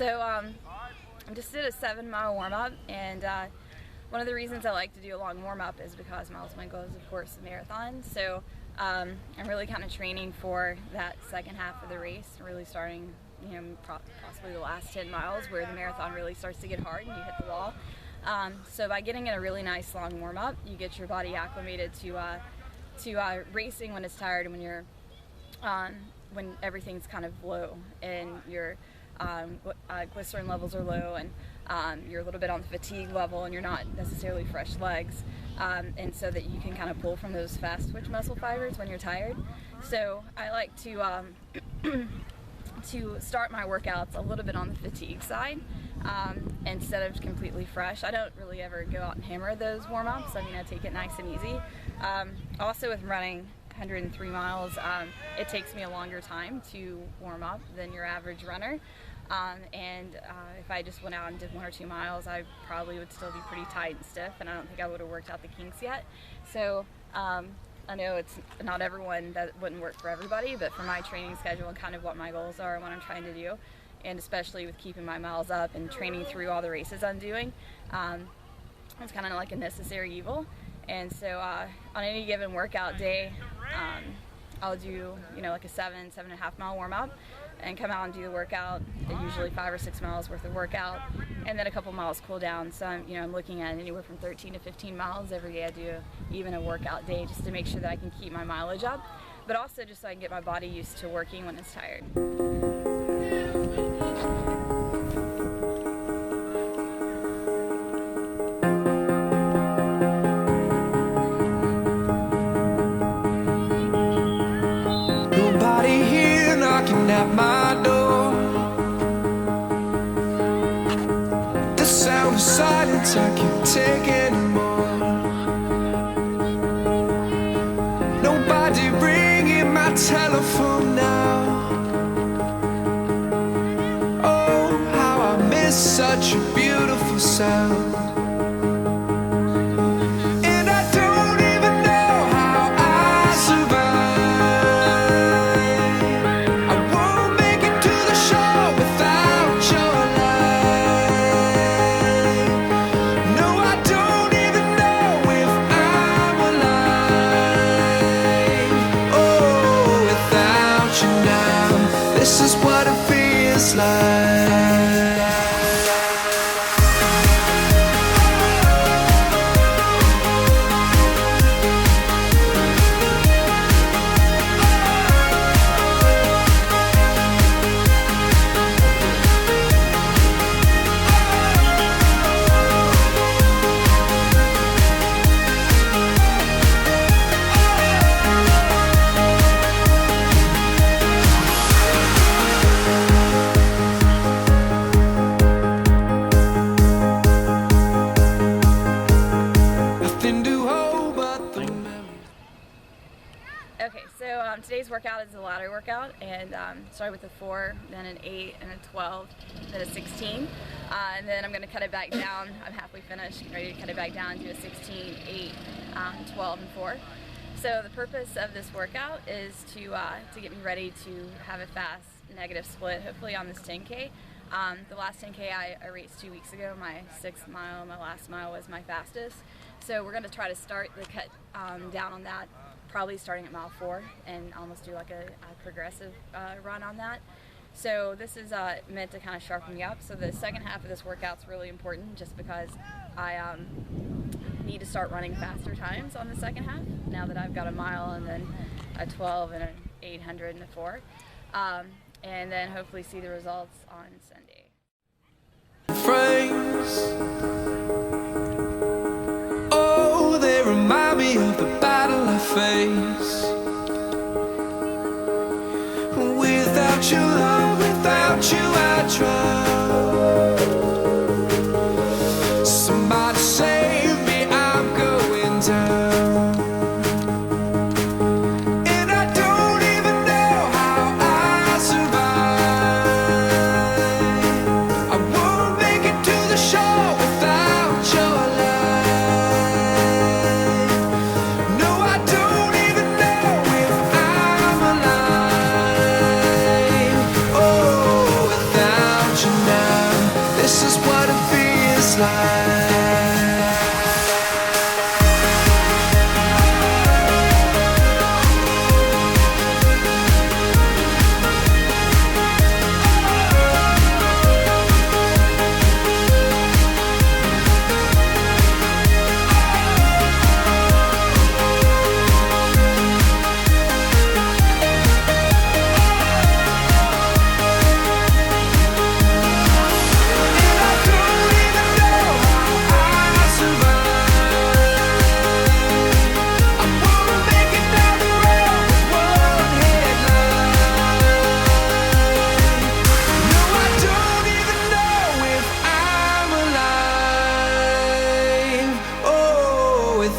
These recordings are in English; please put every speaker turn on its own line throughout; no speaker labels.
So I just did a 7-mile warm-up, and one of the reasons I like to do a long warm-up is because my ultimate goal is, of course, the marathon. So I'm really kind of training for that second half of the race, really starting, possibly the last 10 miles where the marathon really starts to get hard and you hit the wall. So by getting in a really nice long warm-up, you get your body acclimated to racing when it's tired and when you're when everything's kind of low and your glycerin levels are low and you're a little bit on the fatigue level and you're not necessarily fresh legs, and so that you can kind of pull from those fast twitch muscle fibers when you're tired. So I like to to start my workouts a little bit on the fatigue side instead of completely fresh. I don't really ever go out and hammer those warm-ups. I mean, I take it nice and easy. Also with running 103 miles, it takes me a longer time to warm up than your average runner. If I just went out and did 1 or 2 miles, I probably would still be pretty tight and stiff, and I don't think I would have worked out the kinks yet. So I know it's not everyone, that wouldn't work for everybody, but for my training schedule and kind of what my goals are and what I'm trying to do, and especially with keeping my miles up and training through all the races I'm doing, it's kind of like a necessary evil. And so on any given workout day, I'll do, like a 7.5 mile warm-up and come out and do the workout, usually 5 or 6 miles worth of workout, and then a couple miles cool down. So I'm looking at anywhere from 13 to 15 miles every day. I do even a workout day just to make sure that I can keep my mileage up, but also just so I can get my body used to working when it's tired.
Nobody here knocking at my door. The sound of silence, I can't take anymore. Nobody ringing my telephone now. Oh, how I miss such a beautiful sound. This is what it feels like.
Okay, so today's workout is a ladder workout, and started with a 4, then an 8, and a 12, then a 16, and then I'm going to cut it back down. I'm halfway finished, ready to cut it back down to a 16, 8, 12, and 4. So the purpose of this workout is to get me ready to have a fast negative split, hopefully on this 10K. The last 10K I raced 2 weeks ago. My 6th mile, my last mile was my fastest. So we're going to try to start the cut down on that, probably starting at mile 4, and almost do like a progressive run on that. So this is meant to kind of sharpen me up. So the second half of this workout's really important, just because I need to start running faster times on the second half, now that I've got a mile and then a 12 and an 800 and a 4. And then hopefully see the results on Sunday.
Frames. Oh, they remind me of the battle I face. Without your love, without you I drown. Somebody save me, I'm going down. This is what it feels like.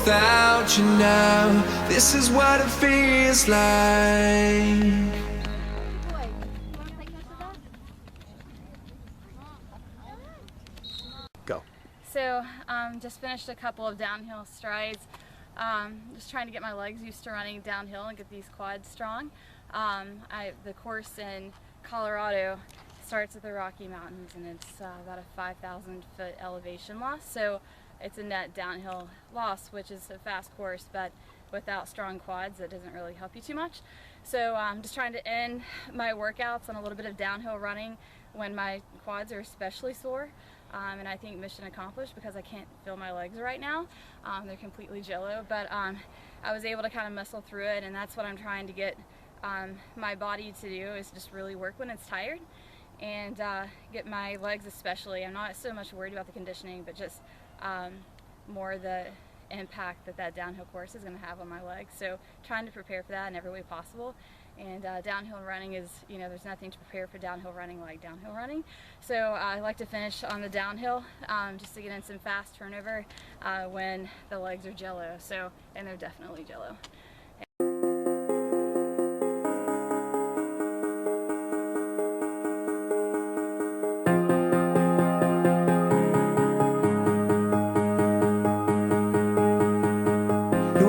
Without you now, this is what it feels like.
Go.
So just finished a couple of downhill strides. Just trying to get my legs used to running downhill and get these quads strong. The course in Colorado starts at the Rocky Mountains, and it's about a 5,000 foot elevation loss. So it's a net downhill loss, which is a fast course, but without strong quads, it doesn't really help you too much. So I'm just trying to end my workouts on a little bit of downhill running when my quads are especially sore. And I think mission accomplished because I can't feel my legs right now. They're completely jello, but I was able to kind of muscle through it, and that's what I'm trying to get my body to do, is just really work when it's tired and get my legs especially. I'm not so much worried about the conditioning, but just more the impact that downhill course is going to have on my legs. So trying to prepare for that in every way possible. And downhill running is, there's nothing to prepare for downhill running like downhill running. So I like to finish on the downhill just to get in some fast turnover when the legs are jello. So, and they're definitely jello.